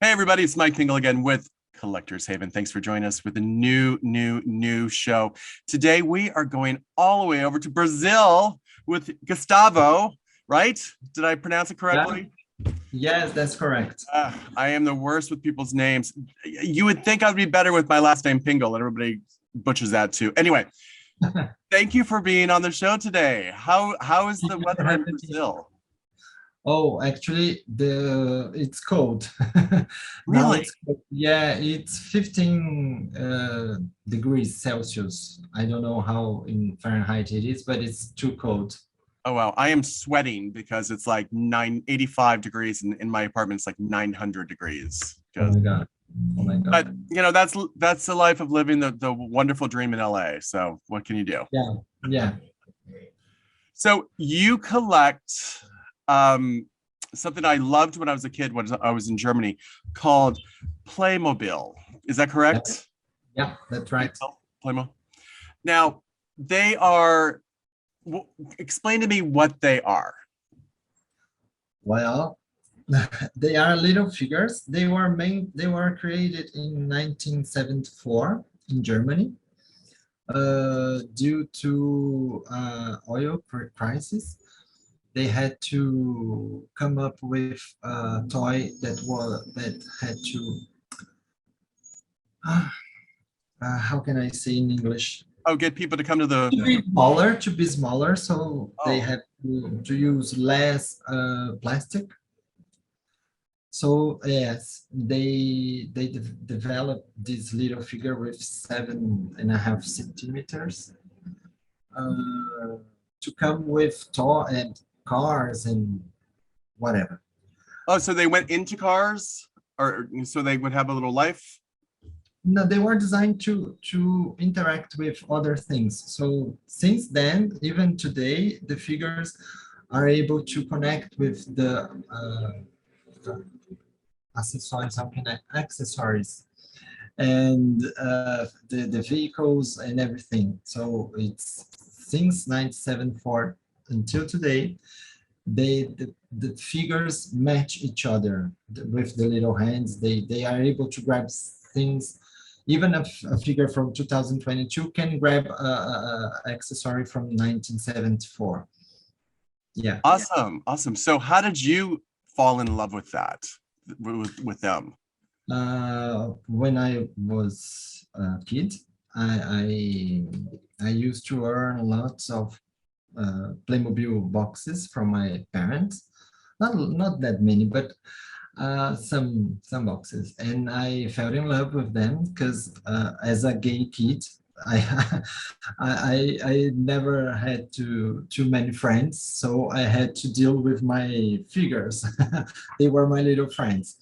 Hey everybody, it's Mike Pingel again with Collector's Haven. Thanks for joining us with a new show. Today we are going all the way over to Brazil with Gastavo, right? Did I pronounce it correctly? Yes, that's correct. I am the worst with people's names. You would think I'd be better with my last name Pingel, and everybody butchers that too. Anyway, thank you for being on the show today. How is the weather in Brazil? Oh, actually, it's cold. Now Really? it's 15 degrees Celsius. I don't know how in Fahrenheit it is, but it's too cold. Oh wow, I am sweating because it's like 85 degrees and in my apartment it's like 900 degrees. Oh my God. Oh my But God. you know, that's the life of living the wonderful dream in LA. So what can you do? Yeah, yeah. So you collect something I loved when I was a kid when I was in Germany called Playmobil. Is that correct? Yeah, that's right. Playmobil. Now they are. Explain to me what they are. Well, they are little figures. They were created in 1974 in Germany. Due to oil crisis, they had to come up with a toy that had to how can I say in English? Oh, get people to come to the To be smaller, so they had to use less plastic. So yes, they developed this little figure with 7.5 centimeters to come with toy and cars and whatever. Oh, so they went into cars, or so they would have a little life? No, they were designed to interact with other things. So since then, even today, the figures are able to connect with the accessories, accessories, and the vehicles and everything. So it's since 1974 until today, the figures match each other with the little hands. They are able to grab things. Even a figure from 2022 can grab a accessory from 1974. Yeah. Awesome. So how did you fall in love with that, with them? When I was a kid, I used to earn lots of Playmobil boxes from my parents. Not that many, but some boxes, and I fell in love with them because as a gay kid, I, I never had too many friends, so I had to deal with my figures. They were my little friends.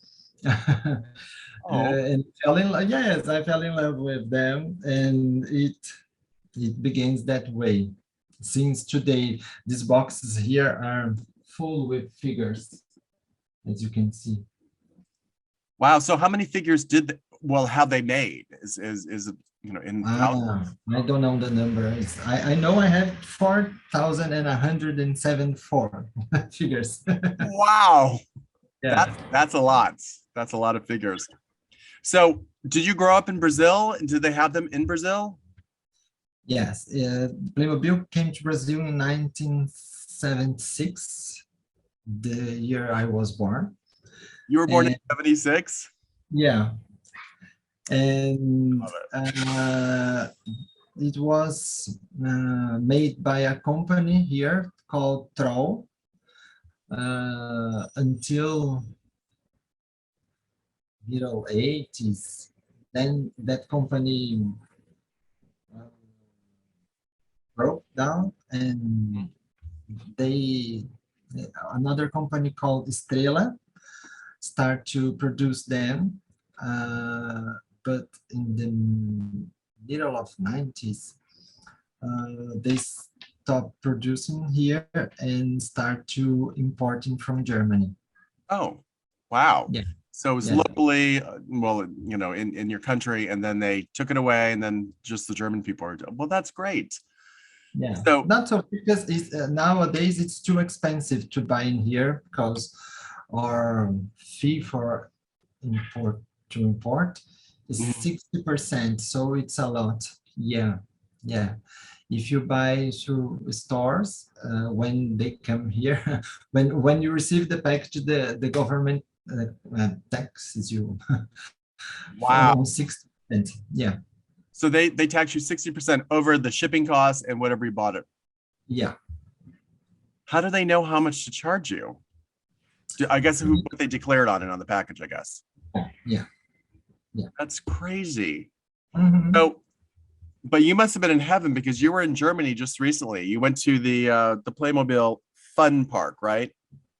And fell in love. Yes, I fell in love with them, and it begins that way. Since today, these boxes here are full with figures, as you can see. Wow. So how many figures have they made? Is you know in thousands? I don't know the number. I know I have 4,174 figures. Wow. Yeah. That's a lot. That's a lot of figures. So did you grow up in Brazil? Did they have them in Brazil? Yes. Playmobil came to Brazil in 1976, the year I was born. You were born in 76? Yeah. And it was made by a company here called Troll until middle 80s. Then that company broke down, and another company called Estrela start to produce them, but in the middle of 90s, they stopped producing here and start to importing from Germany. Oh, wow. Yeah. So it's locally, well, you know, in your country, and then they took it away, and then just the German people are, well, that's great. Yeah, so not so, because nowadays it's too expensive to buy in here, because our fee for import is Mhm. 60%, so it's a lot. Yeah, yeah. If you buy through stores, when they come here, when you receive the package, the government taxes you Wow. on 60%. Yeah, So they tax you 60% over the shipping costs and whatever you bought it. yeah. How do they know how much to charge you? I guess what they declared on it on the package, I guess. Yeah, yeah. That's crazy. Mhm. So, but you must have been in heaven because you were in Germany just recently. You went to the Playmobil fun park, right?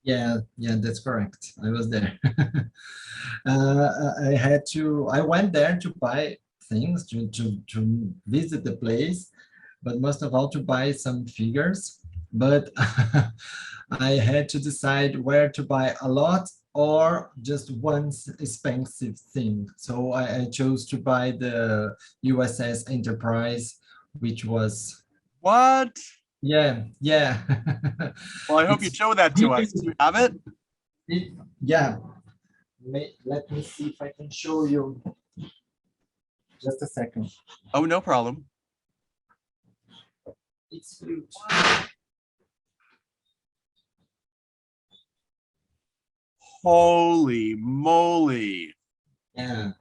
Yeah, yeah, that's correct. I was there. I went there to buy things, to visit the place, but most of all to buy some figures. But I had to decide where to buy a lot or just one expensive thing. So I chose to buy the USS Enterprise, which was, What? yeah, yeah. Well, I hope you It's show that to us. Do you really, have it? yeah. Let me see if I can show you. Just a second. Oh, no problem. It's huge. Holy moly. Yeah.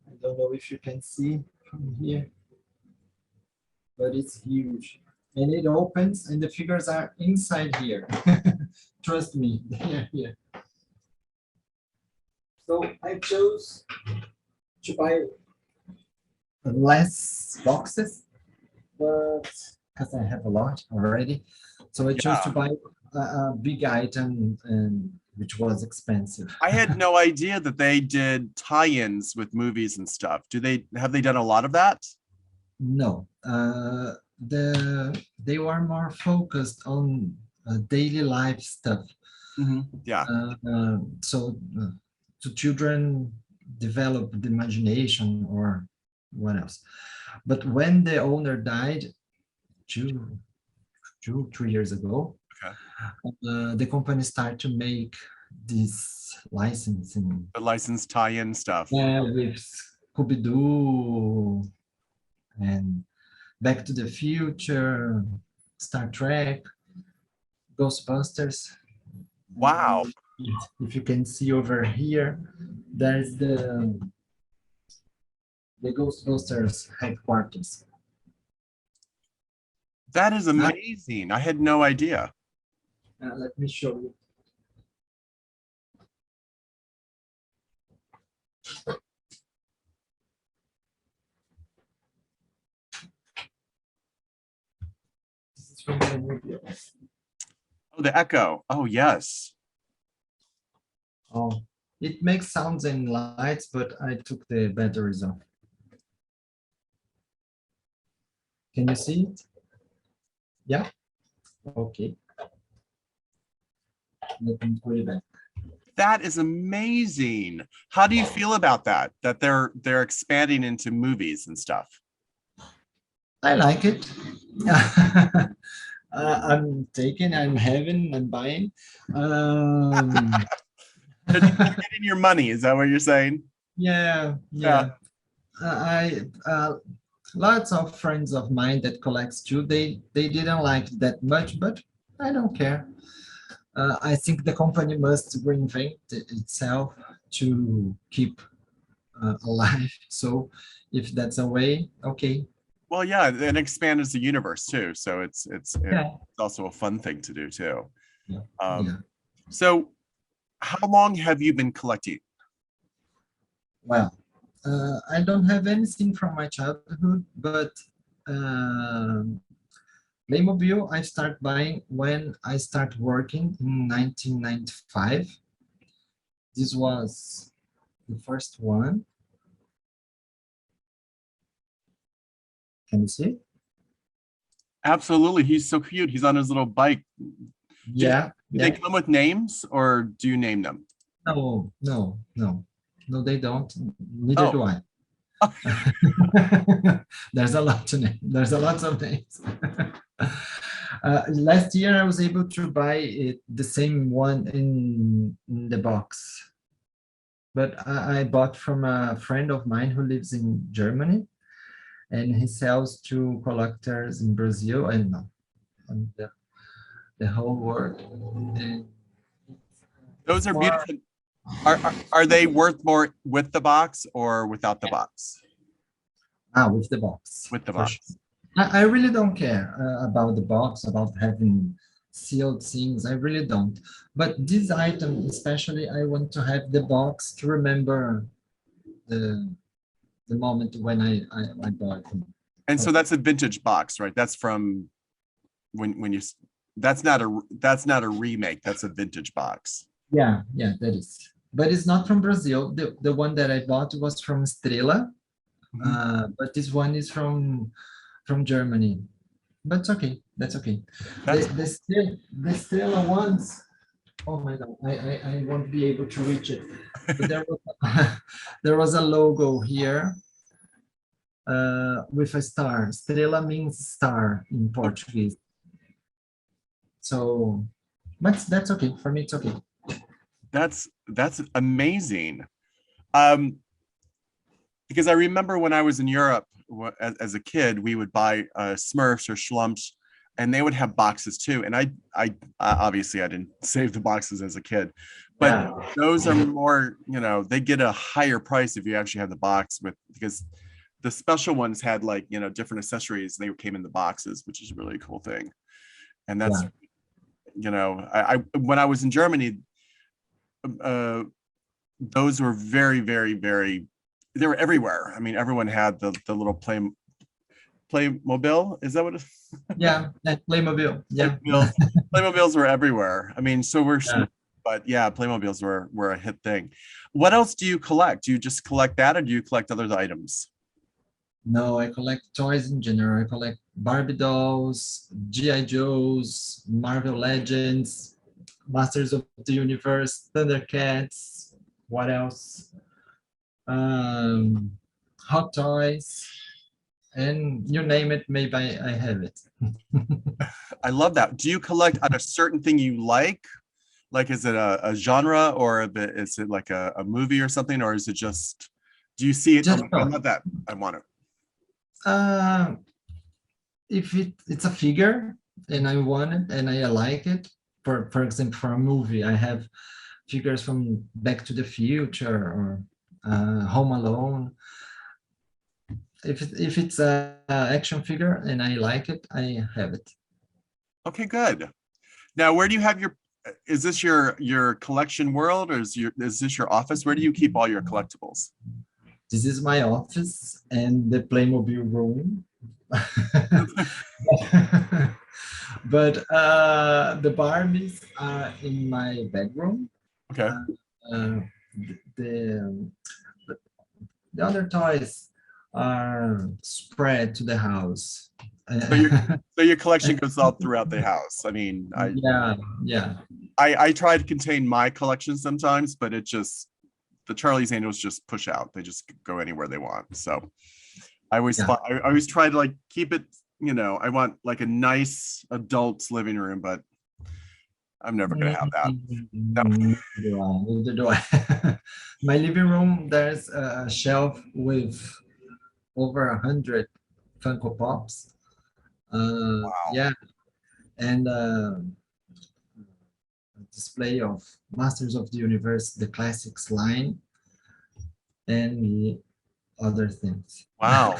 I don't know if you can see from here, but it's huge. And it opens and the figures are inside here. Trust me, they are here. So I chose to buy less boxes, but because I have a lot already. So I chose to Yeah. buy a big item, and which was expensive. I had no idea that they did tie-ins with movies and stuff. Do they have they done a lot of that? No, they were more focused on daily life stuff. Yeah. So to children develop the imagination or what else. But when the owner died, two, 3 years ago, Okay. the company started to make this licensing The licensed tie-in stuff. with Scooby-Doo and Back to the Future, Star Trek, Ghostbusters. Wow. If you can see over here, there's the Ghostbusters headquarters. That is Ah, amazing. I had no idea. let me show you. This is from the movie. Oh, the echo. Oh, yes. Oh, it makes sounds and lights, but I took the batteries off. Can you see it? Yeah. Okay. Let me put it back. That is amazing. How do you feel about that? That they're expanding into movies and stuff. I like it. I'm taking, I'm having, I'm buying. Um, You're getting your money. Is that what you're saying? yeah, Yeah. yeah. I lots of friends of mine that collects too. They didn't like that much, but I don't care. I think the company must reinvent itself to keep alive. So if that's a way, okay. Well, yeah, and expand as the universe too. So it's Yeah. also a fun thing to do too. Yeah. Yeah. Um, so how long have you been collecting? Well, I don't have anything from my childhood, but um Playmobil I start buying when I start working in 1995. This was the first one. Can you see? Absolutely. He's so cute. He's on his little bike. Do, Yeah, do they yeah. come with names or do you name them? No, no, no. No, they don't. Neither Oh, do I. There's a lot to name. There's a lot of names. Last year, I was able to buy it, the same one in the box. but I bought from a friend of mine who lives in Germany, and he sells to collectors in Brazil and the whole world. And Those are for beautiful. Are they worth more with the box or without the box? with the box, With the for sure. box. I really don't care about the box, about having sealed things. I really don't. But this item, especially, I want to have the box to remember the the moment when I bought it. And so that's a vintage box, right? That's from when you that's not a remake, that's a vintage box. Yeah, yeah, that is. But it's not from Brazil. The one that I bought was from Estrela, Mhm. but this one is from Germany. But it's okay. That's okay. That's The Stella ones. Oh my God, I won't be able to reach it. But there was there was a logo here with a star. Estrela means star in Portuguese. So, but that's okay. For me, it's okay. that's amazing. Um, because I remember when I was in Europe as a kid, we would buy Smurfs or Schlumps, and they would have boxes too. And I obviously I didn't save the boxes as a kid, but Yeah, those are more, they get a higher price if you actually have the box with because the special ones had like different accessories. They came in the boxes, which is a really cool thing. And that's yeah, I when I was in Germany, uh, those were very, very, very. They were everywhere. I mean, everyone had the little Playmobil. Is that what it is? yeah. And Playmobil. Yeah, Playmobiles. Playmobiles were everywhere. I mean, so we're yeah. small, but yeah, Playmobiles were a hit thing. What else do you collect? Do you just collect that, or do you collect other items? No, I collect toys in general. I collect Barbie dolls, GI Joes, Marvel Legends, Masters of the Universe, Thundercats. What else? Um, Hot Toys, and you name it, maybe I have it. I love that. Do you collect on a certain thing you like? Like, is it a genre, or is it like a movie or something, or is it just? Do you see it? Oh Just my God, I no. love that. I want it. Uh, if it's a figure and I want it and I like it, for example, for a movie, I have figures from Back to the Future or Home Alone. If it's a action figure and I like it, I have it. Okay, good. Now, where do you have your? Is this your collection world, or is this your office? Where do you keep all your collectibles? This is my office and the Playmobil room. But the Barbies are in my bedroom. Okay, Uh, uh, the, the other toys are spread to the house. so your collection goes all throughout the house. I mean, Yeah, yeah, I try to contain my collection sometimes, but it just the Charlie's Angels just push out. They just go anywhere they want. So yeah. I always try to like keep it. I want like a nice adult living room, but I'm never gonna have that. No. Neither do I. My living room, there's a shelf with over 100 Funko Pops. Wow. Yeah, and a display of Masters of the Universe, the classics line, and other things. Wow.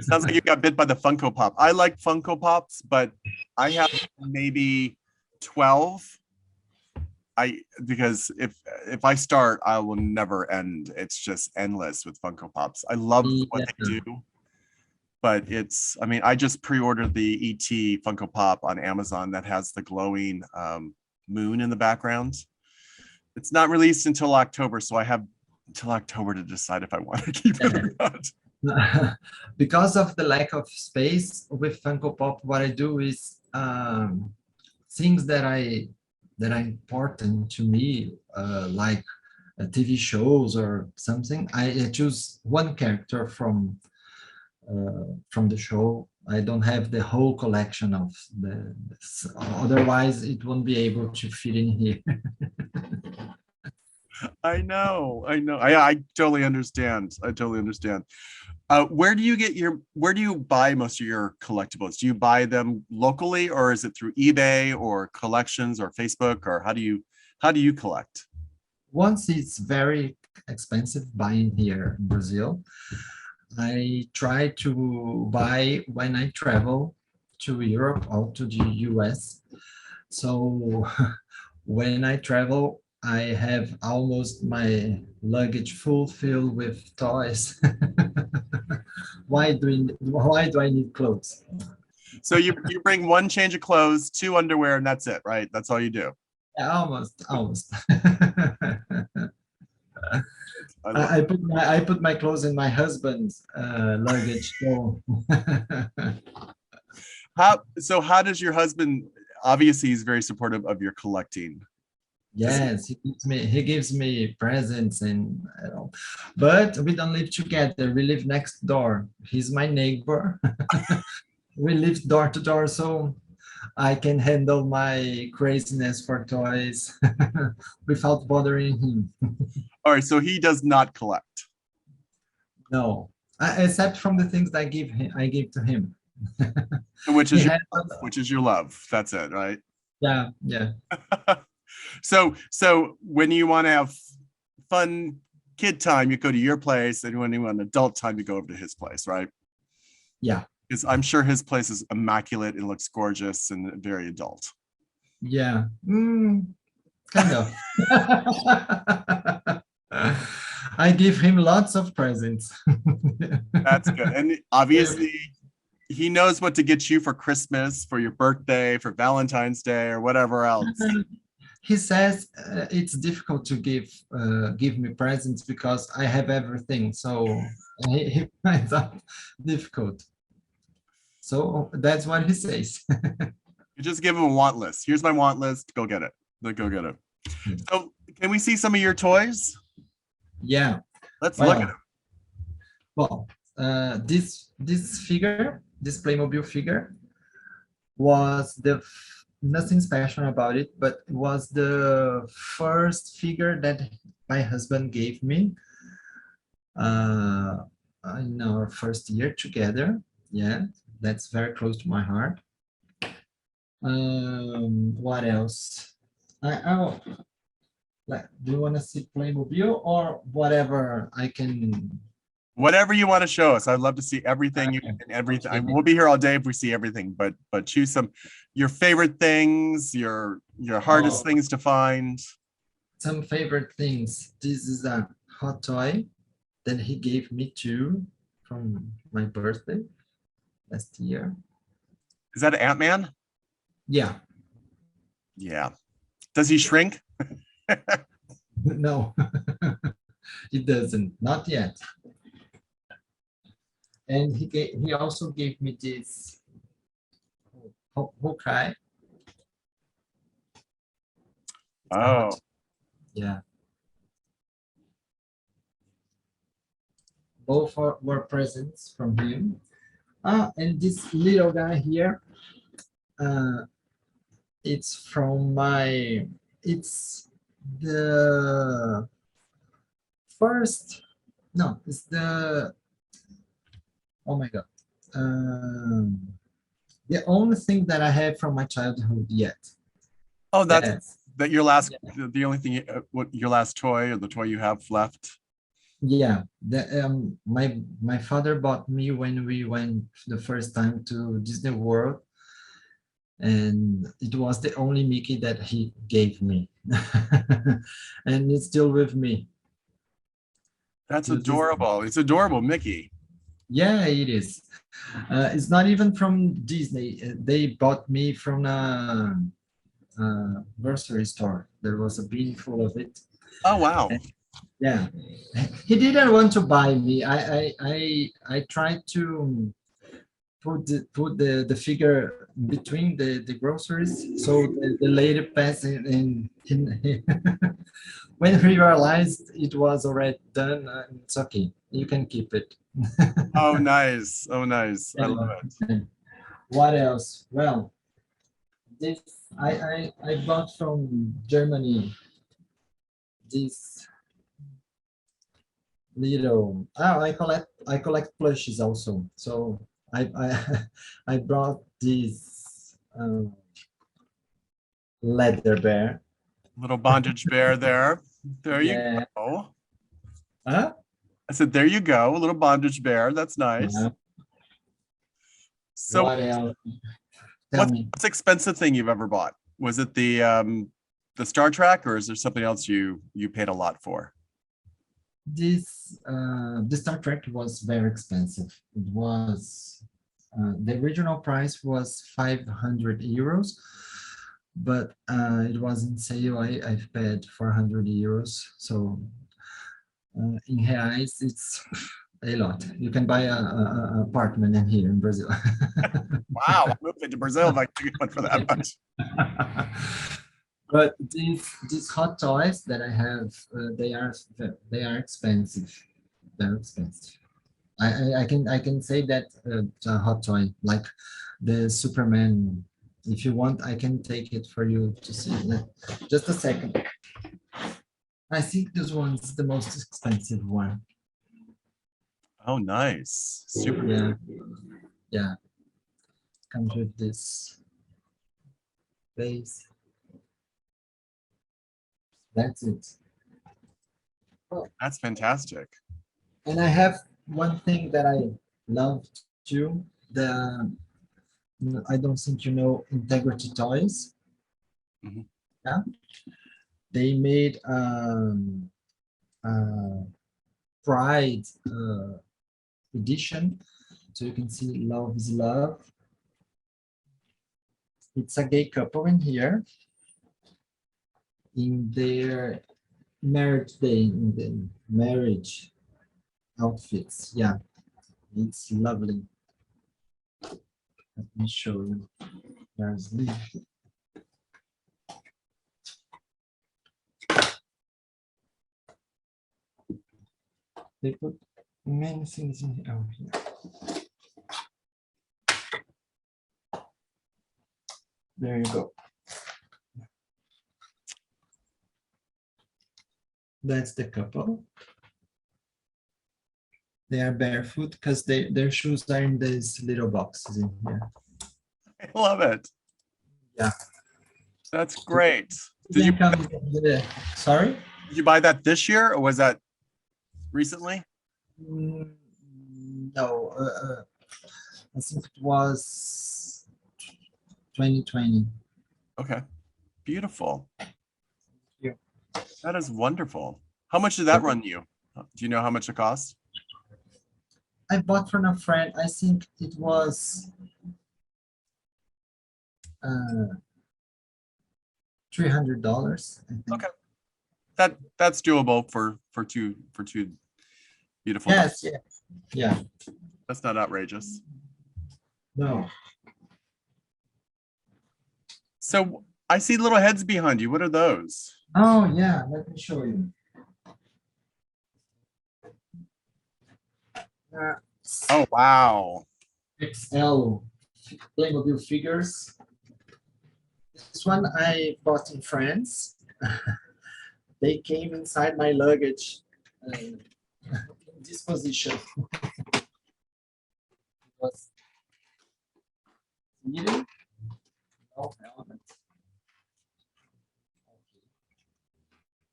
Sounds like you got bit by the Funko Pop. I like Funko Pops, but I have maybe 12. Because if I start, I will never end. It's just endless with Funko Pops. I love what Yeah, they do, but I mean, I just pre-ordered the ET Funko Pop on Amazon that has the glowing moon in the background. It's not released until October, so I have until October to decide if I want to keep it or not. because of the lack of space with Funko Pop, what I do is things that are important to me, like TV shows or something. I choose one character from the show. I don't have the whole collection of otherwise it won't be able to fit in here. I know. I totally understand. I totally understand. Where do you buy most of your collectibles? Do you buy them locally, or is it through eBay or collections or Facebook, or how do you collect? Once it's very expensive buying here in Brazil, I try to buy when I travel to Europe or to the US. So when I travel, I have almost my luggage full filled with toys. Why do I need clothes? So you bring one change of clothes, two underwear, and that's it, right? That's all you do. Yeah, almost. I love it. I put my clothes in my husband's luggage. So How does your husband? Obviously, he's very supportive of your collecting. Does he? yes, he gives me presents and but we don't live together. We live next door. He's my neighbor. We live door to door, so I can handle my craziness for toys without bothering him. All right, so he does not collect, No, except from the things I give to him. which He is your has, which is your love. That's it, right? yeah, yeah, So when you want to have fun kid time, you go to your place, and when you want adult time, you go over to his place, right? yeah, Because I'm sure his place is immaculate and looks gorgeous and very adult. yeah. Kind of. I give him lots of presents. That's good. And obviously, he knows what to get you for Christmas, for your birthday, for Valentine's Day, or whatever else. He says it's difficult to give me presents because I have everything. So he finds that difficult. So that's what he says. You just give him a want list. Here's my want list. Go get it. Go get it. So, can we see some of your toys? Yeah. Let's look at Well, them. well, this figure, this Playmobil figure, was nothing special about it, but it was the first figure that my husband gave me uh, in our first year together. Yeah, that's very close to my heart. What else? Oh, like, do you want to see Playmobil or whatever I can? Whatever you want to show us. I'd love to see everything Okay. and everything. Okay. We'll be here all day if we see everything, but choose some your favorite things, your hardest Oh, things to find. some favorite things. This is a hot toy that he gave me too from my birthday last year. Is that an Ant-Man? Yeah, Yeah. Does he shrink? no, it doesn't, not yet. And he also gave me this Hawkeye. Oh, Yeah, both were presents from him. And this little guy here, uh, it's from it's the first, no, it's the, oh my God. Um, the only thing that I have from my childhood yet. oh, that's Yes. that your last Yeah. the only thing what your last toy or the toy you have left. Yeah. My father bought me when we went the first time to Disney World, and it was the only Mickey that he gave me. And it's still with me. That's Till this day. adorable. It's adorable, Mickey. Yeah, it is. It's not even from Disney. They bought me from a grocery store. There was a bin full of it. Oh wow. Yeah, he didn't want to buy me. I tried to put the figure between the groceries, so the lady passed in when we realized it was already done. It's okay. You can keep it. Oh nice. Oh nice. I love it. Yeah. What else? Well, this I bought from Germany this little, I collect plushes also. So I I brought this leather bear. Little bondage bear there. There you Yeah. go. Huh? I said, there you go, a little bondage bear. That's nice. Yeah. So What else? Tell me. what's expensive thing you've ever bought? Was it the Star Trek, or is there something else you paid a lot for? The Star Trek was very expensive. It was the original price was 500 euros, but it was in sale. I've paid 400 euros. So in reais, it's a lot. You can buy a apartment in here in Brazil. Wow, I'm moving to Brazil if I can get one for that much. But these hot toys that I have, they are expensive. They're expensive. I can say that it's a hot toy like the Superman. If you want, I can take it for you to see. Just a second. I think this one's the most expensive one. Oh, nice. Super. Yeah, yeah. Comes with this base. That's it. That's fantastic. And I have one thing that I love too. I don't think you know Integrity Toys. Mhm. Yeah, they made Pride edition, so you can see Love is Love. It's a gay couple in here in their marriage day, in the marriage outfits. Yeah, it's lovely. Let me show you. There's Lee. They put many things in here. Oh, here. There you go. That's the couple. They are barefoot because their shoes are in these little boxes in here. I love it. Yeah. That's great. Then comes sorry? Did you buy that this year, or was that recently? No, I think it was 2020. Okay. Beautiful. Yeah. That is wonderful. How much did that run you? Do you know how much it cost? I bought from a friend. I think it was $300. I think. Okay. That's doable for two beautiful Yes, dogs. yeah. That's not outrageous. No. So I see little heads behind you. What are those? Oh yeah, let me show you. Oh, wow. XL Playmobil figures. This one I bought in France. They came inside my luggage in this position. It was needed. No element.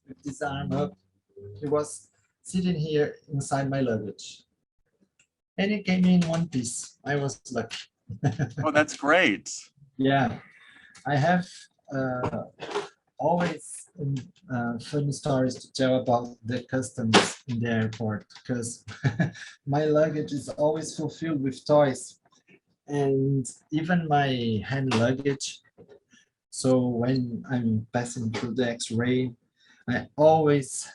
With this arm up, he was sitting here inside my luggage. And it came in one piece. I was lucky. Oh, that's great. Yeah, I have always funny stories to tell about the customs in the airport because my luggage is always fulfilled with toys and even my hand luggage. So when I'm passing through the X-ray, I always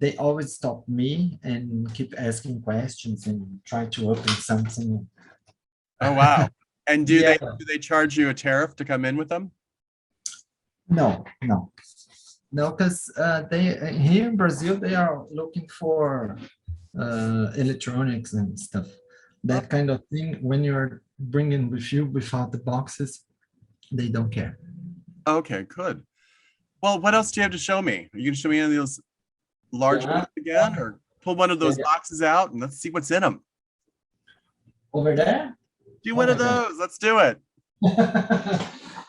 they always stop me and keep asking questions and try to open something. Oh, wow. And do Yeah. they charge you a tariff to come in with them? No, because they here in Brazil they are looking for electronics and stuff, that kind of thing. When you're bringing with you without the boxes, they don't care. Okay, good. Well, what else do you have to show me? Are you gonna show me any of those large Yeah. ones again, or pull one of those Yeah. boxes out and let's see what's in them? Over there? Do Oh one my of God. those. Let's do it.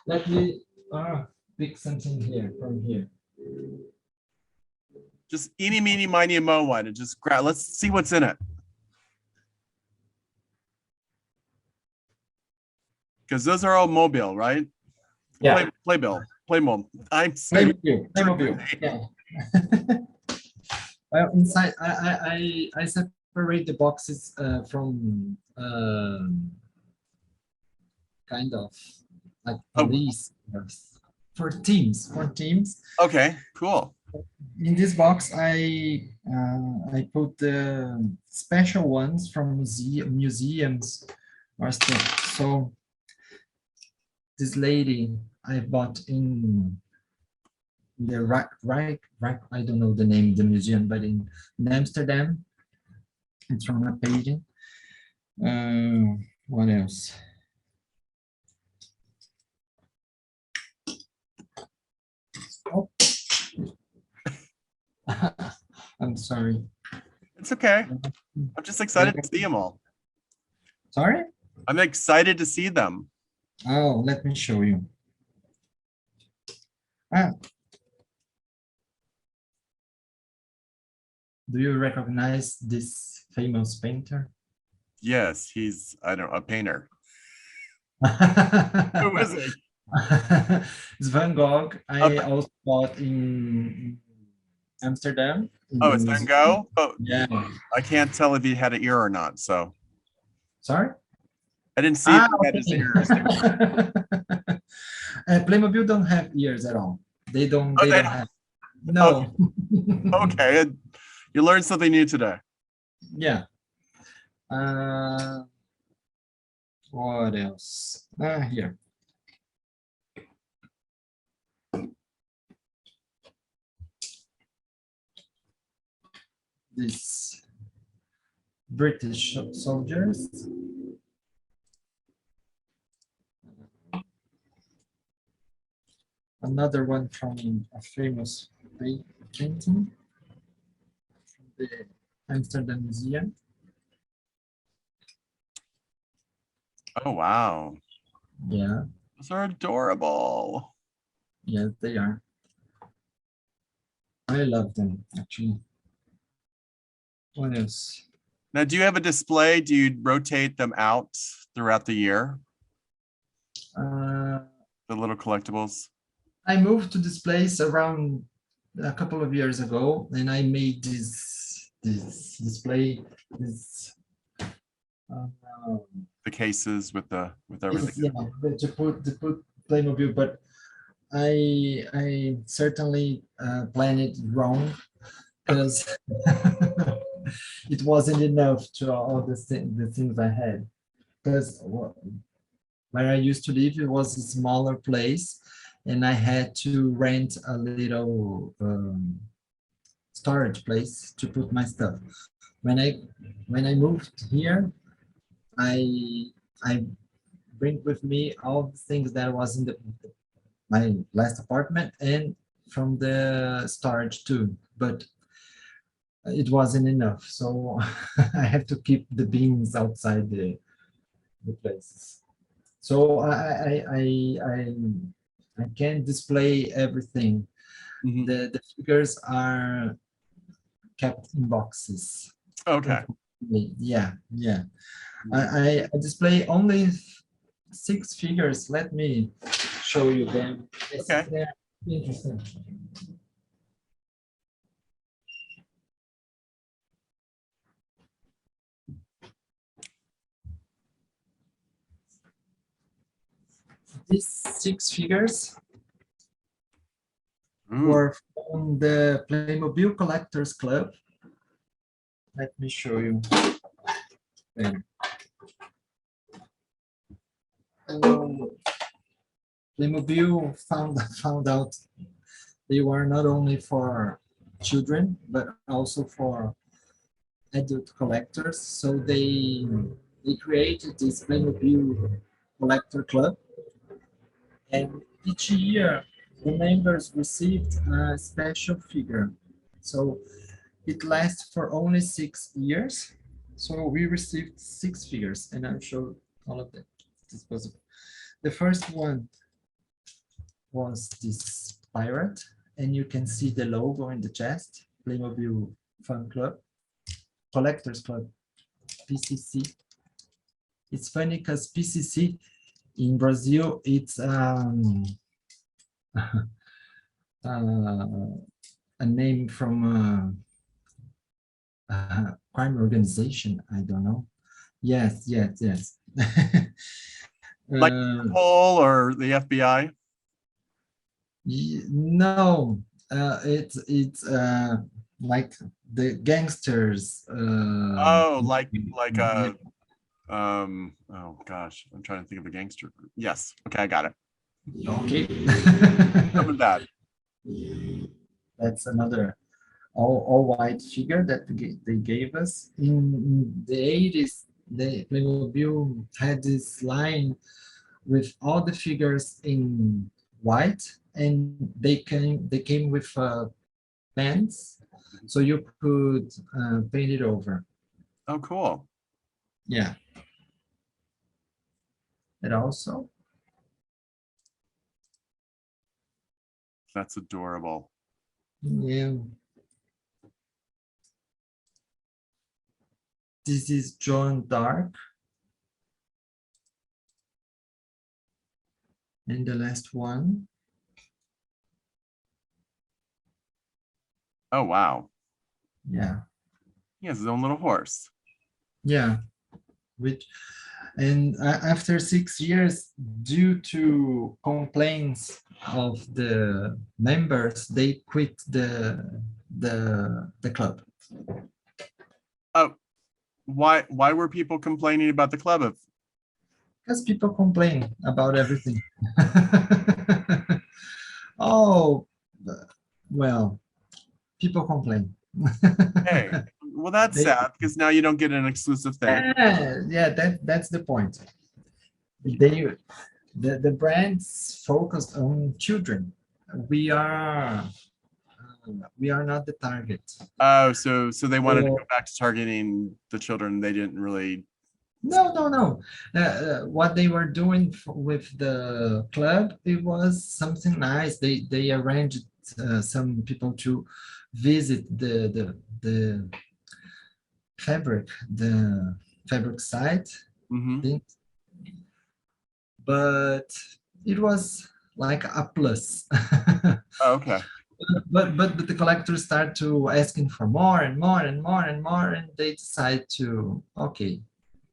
Let me pick something here from here. Just eeny, meeny, miny, mo one, and just grab. Let's see what's in it. Because those are all mobile, right? Yeah. Playmobil. I'm saying Playmobil. Yeah. Well, inside, I separate the boxes from kind of like Oh, police for teams. okay, cool. In this box, I put the special ones from museums or stuff. So this lady I bought in the right, I don't know the name of the museum, but in Amsterdam, it's from a painting. What else? Oh. I'm sorry. It's okay. I'm just excited to see them all. Sorry? I'm excited to see them. Oh, let me show you. Do you recognize this famous painter? Yes, he's, I don't know, a painter. Who is he? It's Van Gogh. I Okay. also bought in Amsterdam. Oh, it's Van Gogh? Oh, Yeah. I can't tell if he had an ear or not, so. Sorry? I didn't see if he had his Okay. ears. Playmobil don't have ears at all. They don't. Oh, They they don't have. No. Okay, you learned something new today. Yeah. What else? Here. These British soldiers. Another one from a famous painting from the Amsterdam Museum. Oh, wow. Yeah. Those are adorable. Yes, they are. I love them, actually. What else? Now, do you have a display? Do you rotate them out throughout the year? The little collectibles? I moved to this place around a couple of years ago, and I made this display, this The cases with everything. yeah, to put Playmobil, but I certainly planned it wrong because it wasn't enough to all the things I had. Because where I used to live, it was a smaller place, and I had to rent a little storage place to put my stuff. When I moved here, I bring with me all the things that was in my last apartment and from the storage too, but it wasn't enough. So I have to keep the beans outside the places. So I can display everything. Mhm. The figures are kept in boxes. Okay. Yeah. I display only 6 figures. Let me show you them. Okay. They're interesting. These 6 figures were from the Playmobil Collectors Club. Let me show you. Playmobil found out they were not only for children but also for adult collectors. So they created this Playmobil Collector Club, and each year the members received a special figure. So it lasts for only 6 years. So we received 6 figures, and I'll show all of them. This was the first one was this pirate, and you can see the logo in the chest, Playmobil Fan Club, Collectors Club, PCC. It's funny because PCC in Brazil, it's a name from a crime organization. I don't know. Yes, yes, yes. Like Um, Interpol or the FBI? no, it's like the gangsters. Oh, like Yeah, a oh gosh, I'm trying to think of a gangster group. Yes. Okay, I got it. okay. Something bad. That's another all white figure that they gave us. In the 80s, the Playmobil had this line with all the figures in white, and they came with pens, so you could paint it over. Oh, cool. Yeah, and also, That's adorable. yeah, this is John Dark, and the last one, Oh, wow. yeah, He has his own little horse. yeah, which, and after 6 years, due to complaints of the members, they quit the club. Oh, why were people complaining about the club of Because people complain about everything. Oh, well, people complain. hey? Well, that's They, sad because now you don't get an exclusive thing. yeah, that's the point. They, the brands focus on children. We are we are not the target. Oh, so they wanted to So, go back to targeting the children. They didn't really. no. What they were doing with the club, it was something nice. They arranged some people to visit the fabric, the fabric site Mhm. thing, but it was like a plus. Oh, okay. but the collectors start to asking for more and more and more and more, and they decide to, okay,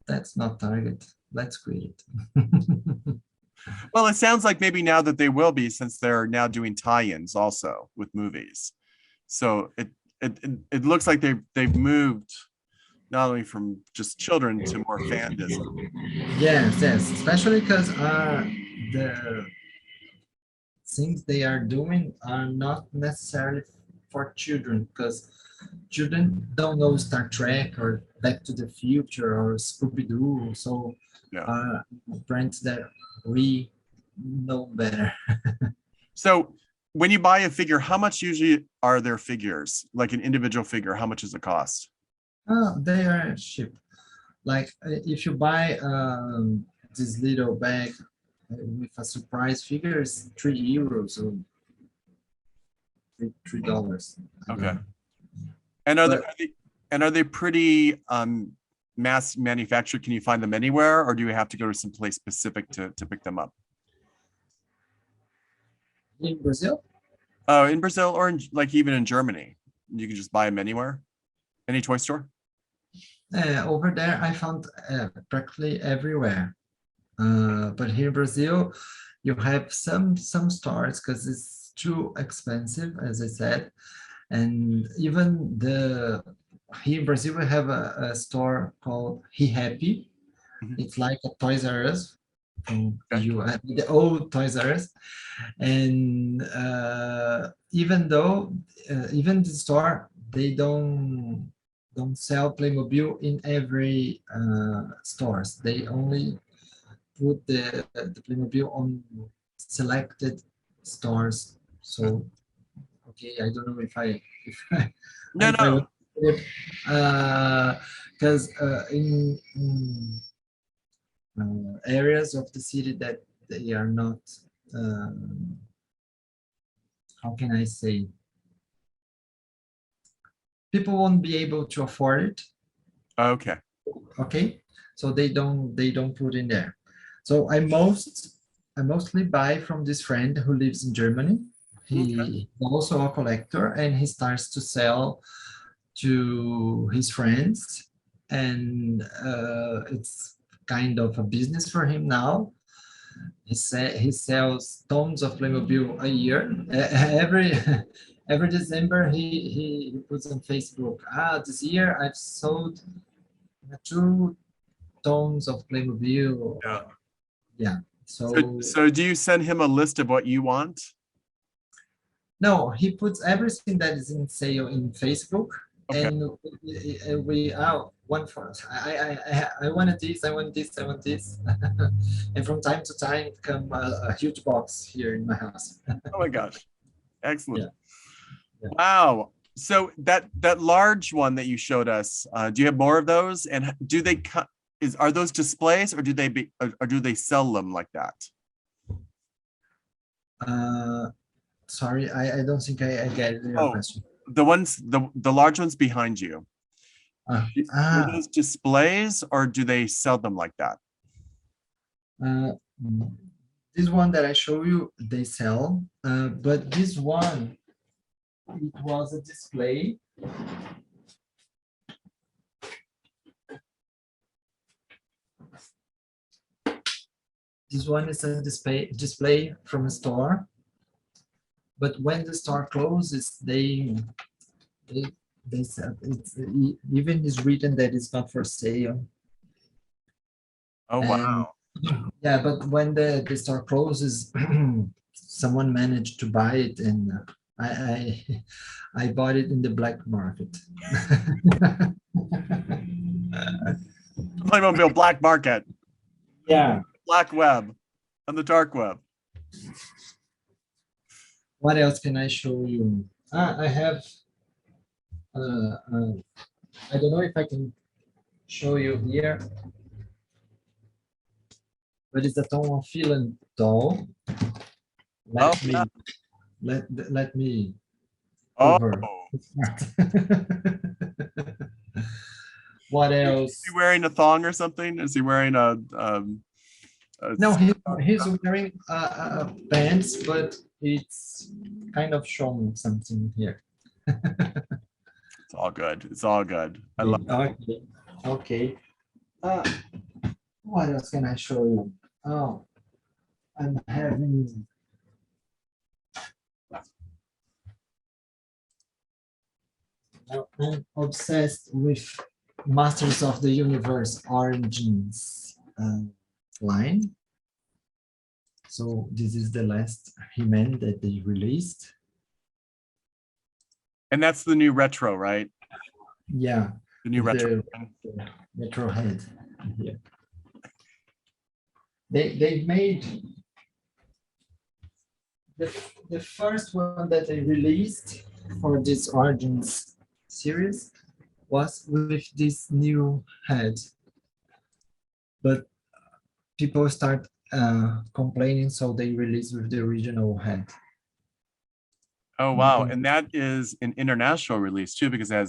that's not target. Let's quit it. Well, it sounds like maybe now that they will be, since they're now doing tie-ins also with movies. So it looks like they've moved not only from just children to more fandism. Yes, yes, especially because the things they are doing are not necessarily for children, because children don't know Star Trek or Back to the Future or Scooby-Doo, so Yeah. uh, brands that we know better. So when you buy a figure, how much usually are their figures? Like an individual figure, how much does it cost? They are cheap. Like if you buy this little bag with a surprise figure, it's €3 or $3. I don't Okay. know. And are, But are they pretty mass manufactured? Can you find them anywhere, or do you have to go to some place specific to pick them up? in Brazil, Oh, in Brazil or like even in Germany, you can just buy them anywhere, any toy store. over there, I found practically everywhere. But here in Brazil, you have some stores because it's too expensive, as I said, and even the here in Brazil we have a store called He Happy. Mhm. It's like a Toys R Us from Okay. the old Toys R Us, and even though even the store, they don't sell Playmobil in every stores. They only put the Playmobil on selected stores So okay, I don't know if No, if I no. would, because in areas of the city that they are not, um, how can I say, people won't be able to afford it. Okay. Okay, so they don't put in there. So I mostly buy from this friend who lives in Germany. Okay. He's also a collector, and he starts to sell to his friends, and it's kind of a business for him now. He sells tons of Playmobil a year. Every every December he puts on Facebook. This year I've sold 2 tons of Playmobil. Yeah. Yeah. So, So so do you send him a list of what you want? no, he puts everything that is in sale in Facebook, Okay. and we one for I wanted this, I want this, I want this, and from time to time come a huge box here in my house. Oh my gosh. Excellent. Yeah, yeah. Wow. So that large one that you showed us, do you have more of those? And do they cut? Are those displays, or do they sell them like that? Uh, Sorry, I don't think I get your Oh, question. the large ones behind you. Uh, Are ah, those displays, or do they sell them like that? uh, this one that I show you, they sell, but this one, it was a display. This one is a display from a store, but when the store closes, they, they said even is written that it's not for sale. Oh And wow. yeah, but when the store closes, someone managed to buy it, and I I bought it in the black market. Playmobil black market, Yeah. black web, on the dark web. What else can I show you? I have. I don't know if I can show you here, but it's a Tom of Finland doll. Oh Let yeah. me let me Oh, over. What is he else? wearing a thong or something? Is he wearing a No, he's wearing pants, but it's kind of showing something here. It's all good. It's all good. I love it. Okay, okay. Uh, what else can I show you? Oh, I'm having. I'm obsessed with Masters of the Universe Origins line. So this is the last He-Man that they released. And that's the new retro, right? Yeah, The new retro. the Metro head here. They made the first one that they released for this Origins series was with this new head, but people start complaining, so they released with the original head. Oh You wow. can, And that is an international release too, because it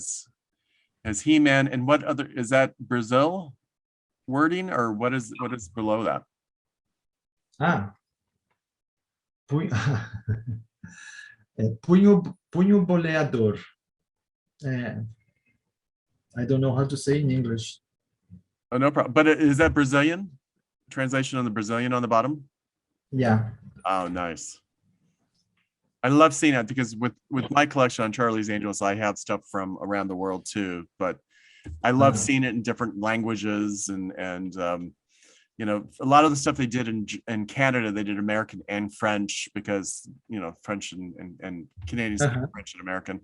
has He-Man, and what other is that, Brazil wording, or what is below that? ah, punho boleador. Uh, I don't know how to say in English. Oh, no problem. But is that Brazilian? Translation on the Brazilian on the bottom? Yeah. Oh, nice. I love seeing that because with my collection on Charlie's Angels, I have stuff from around the world too. But I love seeing it in different languages, and you know, a lot of the stuff they did in Canada, they did American and French, because you know, French and Canadians speak French and American.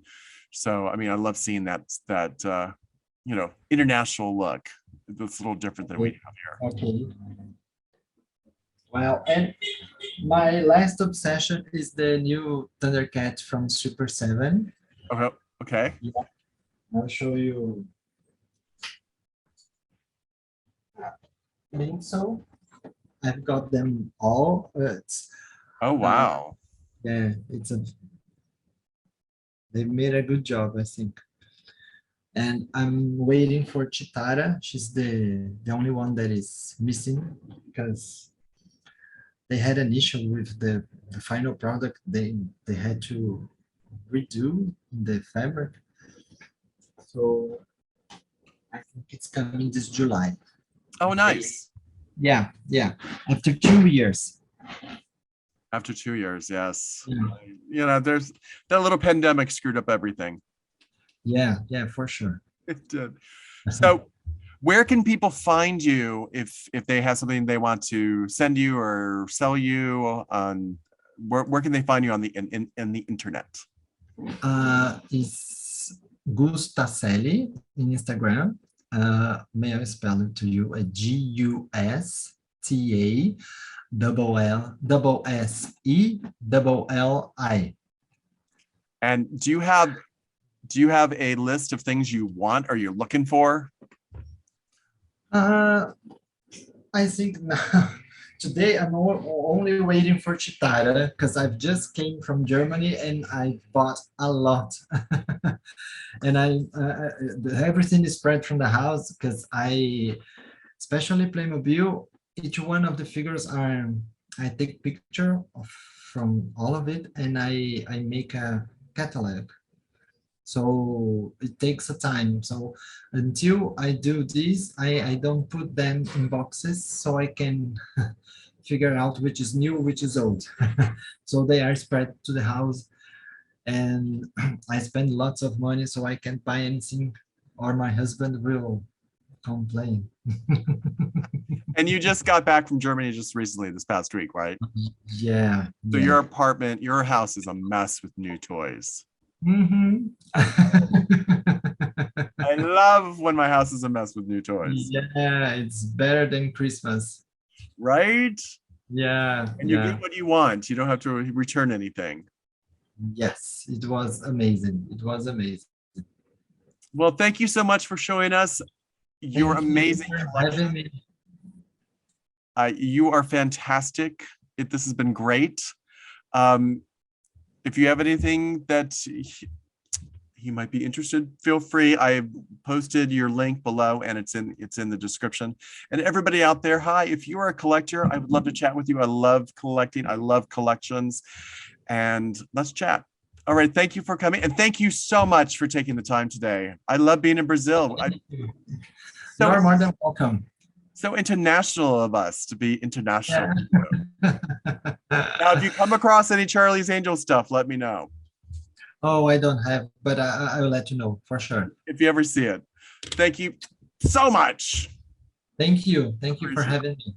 So I mean, I love seeing that you know, international look. It's a little different than we have here. Okay. Well, and my last obsession is the new Thundercat from Super 7. Okay. Okay. Yeah, I'll show you. I think so. I've got them all. Oh, Uh, wow. yeah, they made a good job, I think. And I'm waiting for Chitara. She's the only one that is missing because they had an issue with the final product. They had to redo the fabric. So I think it's coming this July. Oh, nice. Yeah, yeah. After 2 years. After 2 years, yes. Yeah, You know, there's that little pandemic screwed up everything. yeah, yeah, for sure. It did. So, where can people find you if they have something they want to send you or sell you on where can they find you on the in the internet? It's Gus Tasselli in Instagram. May I spell it to you? Gustallselli. And do you have a list of things you want or you're looking for? Uh, I think now, today I'm only waiting for Chitara because I've just came from Germany and I bought a lot. And everything is spread from the house because especially Playmobil, each one of the figures I take picture from all of it and I make a catalog. So it takes a time. So until I do this, I don't put them in boxes so I can figure out which is new, which is old. So they are spread to the house and I spend lots of money so I can't buy anything or my husband will complain. And you just got back from Germany just recently this past week, right? Yeah, So yeah. your house is a mess with new toys. Mhm. I love when my house is a mess with new toys. Yeah, it's better than Christmas. Right? Yeah, And you yeah. get what you want. You don't have to return anything. Yes, it was amazing. It was amazing. Well, thank you so much for showing us your Thank you amazing for collection. having me. You are fantastic. This has been great. Um, if you have anything that he might be interested, feel free. I posted your link below and it's in the description. And everybody out there, hi, if you are a collector, I would love to chat with you. I love collecting. I love collections. And let's chat. All right. Thank you for coming. And thank you so much for taking the time today. I love being in Brazil. You So, are more than welcome. so international of us to be international. Yeah. Now, if you come across any Charlie's Angel stuff, let me know. Oh, I don't have, but I will let you know for sure. If you ever see it. Thank you so much. Thank you. Thank you for Appreciate it. having me.